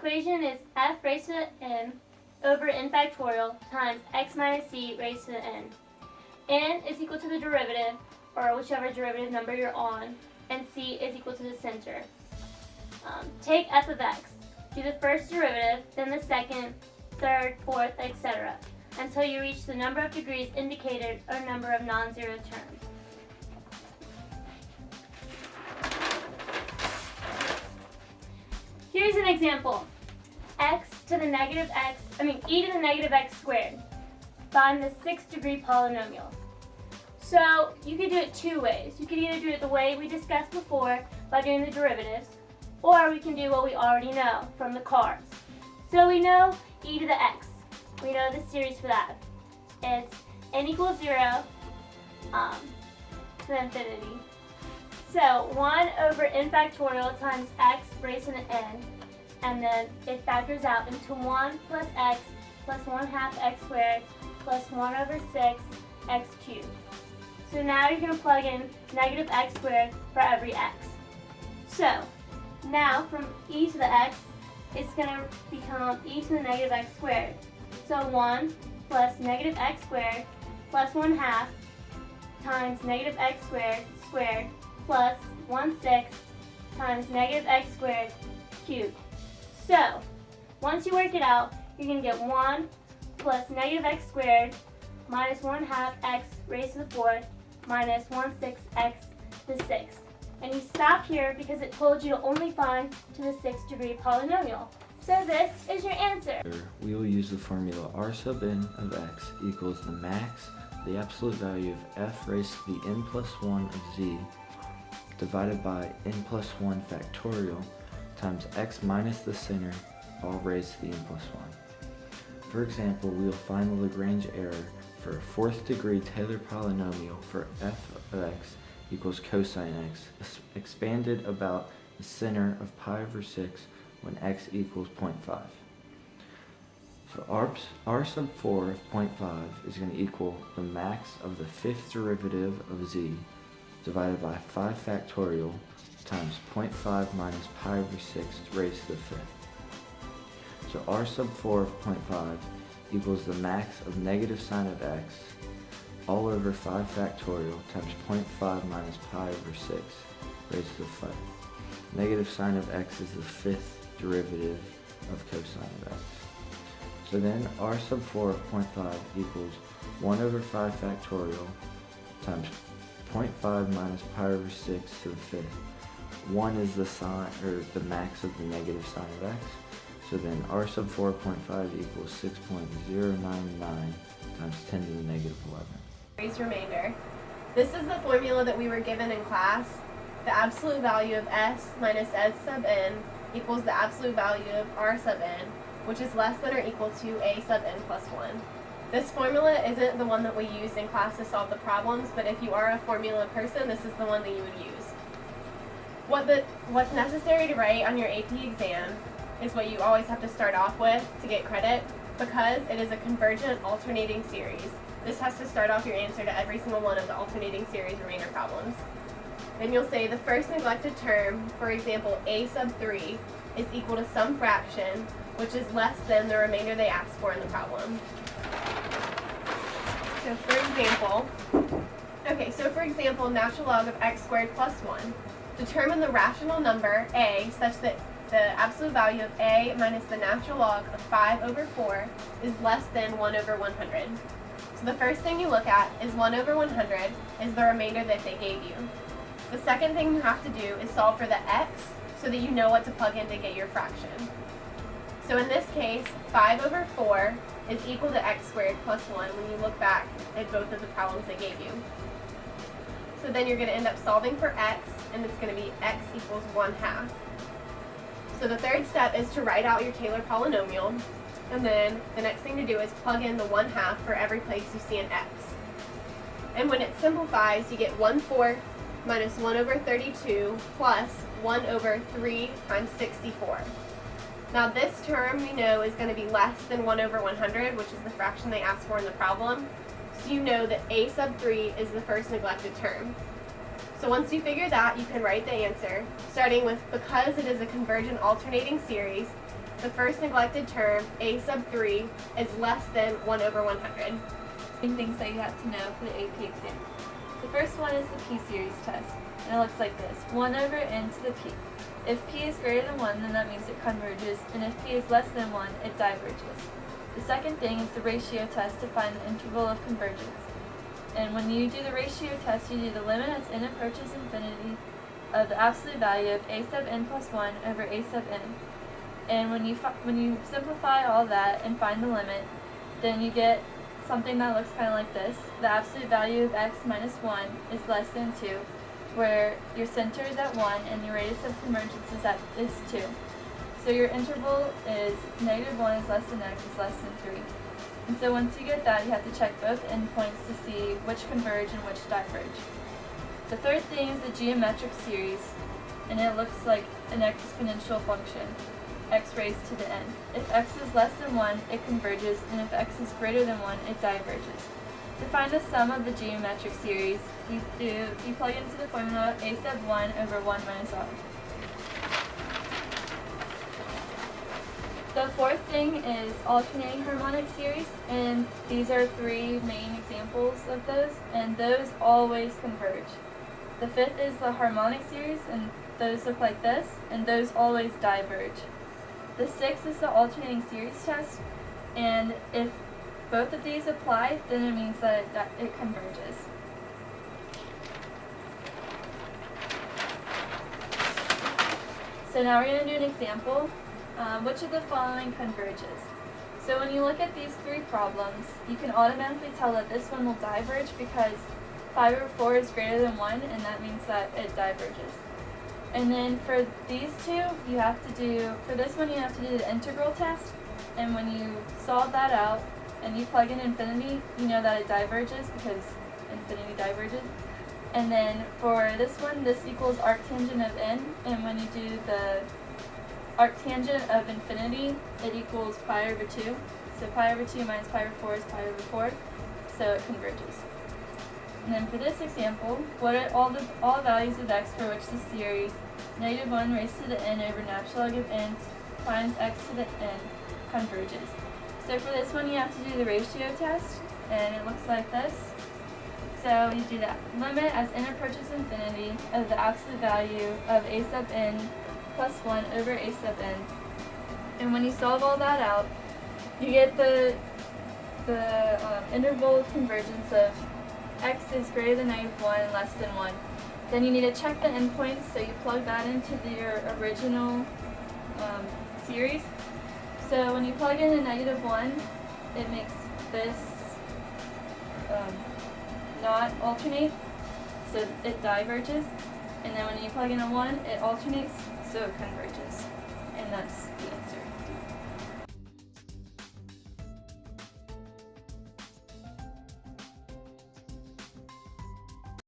equation is f raised to the n over n factorial times x minus c raised to the n. N is equal to the derivative, or whichever derivative number you're on, and c is equal to the center. Take f of x. Do the first derivative, then the second, third, fourth, etc., until you reach the number of degrees indicated or number of non-zero terms. Here's an example. E to the negative x squared. Find the 6th degree polynomial. So you could do it two ways. You could either do it the way we discussed before by doing the derivatives, or we can do what we already know from the cars. So we know e to the x. We know the series for that. It's n equals 0 to infinity. So 1 over n factorial times x raised to the n, and then it factors out into 1 plus x plus 1/2 x squared plus 1 over 6 x cubed. So now you're going to plug in negative x squared for every x. So now from e to the x, it's going to become e to the negative x squared. So 1 plus negative x squared plus 1/2 times negative x squared plus 1/6 times negative x squared cubed. So once you work it out, you're going to get 1 plus negative x squared minus 1/2 x raised to the 4th minus 1/6 x to the 6th. And you stop here because it told you to only find to the 6th degree polynomial. So this is your answer. We will use the formula r sub n of x equals the max, the absolute value of f raised to the n plus 1 of z divided by n plus 1 factorial times x minus the center, all raised to the n plus 1. For example, we will find the Lagrange error for a 4th degree Taylor polynomial for f of x equals cosine x, expanded about the center of pi over 6 when x equals 0.5. So r sub 4 of 0.5 is going to equal the max of the 5th derivative of z divided by 5 factorial times 0.5 minus pi over 6 raised to the 5th. So r sub 4 of 0.5 equals the max of negative sine of x all over 5 factorial times 0.5 minus pi over 6 raised to the 5th. Negative sine of x is the 5th derivative of cosine of x. So then r sub 4 of 0.5 equals 1 over 5 factorial times 0.5 minus pi over 6 to the 5th. 1 is the sine, or the max of the negative sine of x. So then r sub 4.5 equals 6.099 times 10 to the negative 11. Raised remainder. This is the formula that we were given in class. The absolute value of s minus s sub n equals the absolute value of r sub n, which is less than or equal to a sub n plus 1. This formula isn't the one that we used in class to solve the problems, but if you are a formula person, this is the one that you would use. What's necessary to write on your AP exam is what you always have to start off with to get credit, because it is a convergent alternating series. This has to start off your answer to every single one of the alternating series remainder problems. Then you'll say the first neglected term, for example a sub 3, is equal to some fraction, which is less than the remainder they asked for in the problem. So for example, natural log of x squared plus 1. Determine the rational number a such that the absolute value of a minus the natural log of 5 over 4 is less than 1 over 100. So the first thing you look at is 1 over 100 is the remainder that they gave you. The second thing you have to do is solve for the x so that you know what to plug in to get your fraction. So in this case, 5 over 4 is equal to x squared plus 1 when you look back at both of the problems they gave you. So then you're going to end up solving for x, and it's going to be x equals 1/2. So the third step is to write out your Taylor polynomial, and then the next thing to do is plug in the 1/2 for every place you see an x. And when it simplifies, you get 1/4 minus 1 over 32 plus 1 over 3 times 64. Now this term we know is going to be less than 1 over 100, which is the fraction they asked for in the problem. So you know that a sub 3 is the first neglected term. So once you figure that, you can write the answer, starting with because it is a convergent alternating series, the first neglected term, a sub 3, is less than 1 over 100. Things that you have to know for the AP exam. The first one is the p-series test, and it looks like this: 1 over n to the p. If p is greater than 1, then that means it converges, and if p is less than 1, it diverges. The second thing is the ratio test to find the interval of convergence. And when you do the ratio test, you do the limit as n approaches infinity of the absolute value of a sub n plus 1 over a sub n. And when you simplify all that and find the limit, then you get something that looks kind of like this. The absolute value of x minus 1 is less than 2, where your center is at 1 and your radius of convergence is 2. So your interval is negative 1 is less than x is less than 3. And so once you get that, you have to check both endpoints to see which converge and which diverge. The third thing is the geometric series, and it looks like an exponential function, x raised to the n. If x is less than 1, it converges, and if x is greater than 1, it diverges. To find the sum of the geometric series, you plug into the formula a sub 1 over 1 minus r. The fourth thing is alternating harmonic series, and these are 3 main examples of those, and those always converge. The fifth is the harmonic series, and those look like this, and those always diverge. The sixth is the alternating series test, and if both of these apply, then it means that it converges. So now we're going to do an example. Which of the following converges? So when you look at these 3 problems, you can automatically tell that this one will diverge because 5 over 4 is greater than 1, and that means that it diverges. And then for these 2, you have to do, for this one you have to do the integral test, and when you solve that out and you plug in infinity, you know that it diverges because infinity diverges. And then for this one, this equals arctangent of n, and when you do the arctangent of infinity, it equals pi over 2. So pi over 2 minus pi over 4 is pi over 4, so it converges. And then for this example, what are all values of x for which the series negative 1 raised to the n over natural log of n times x to the n converges? So for this one, you have to do the ratio test, and it looks like this. So you do the limit as n approaches infinity of the absolute value of a sub n plus 1 over a sub n. And when you solve all that out, you get the interval of convergence of x is greater than negative 1 and less than 1. Then you need to check the endpoints, so you plug that into your original series. So when you plug in a negative 1, it makes this not alternate, so it diverges. And then when you plug in a 1, it alternates, so it converges. And that's the answer.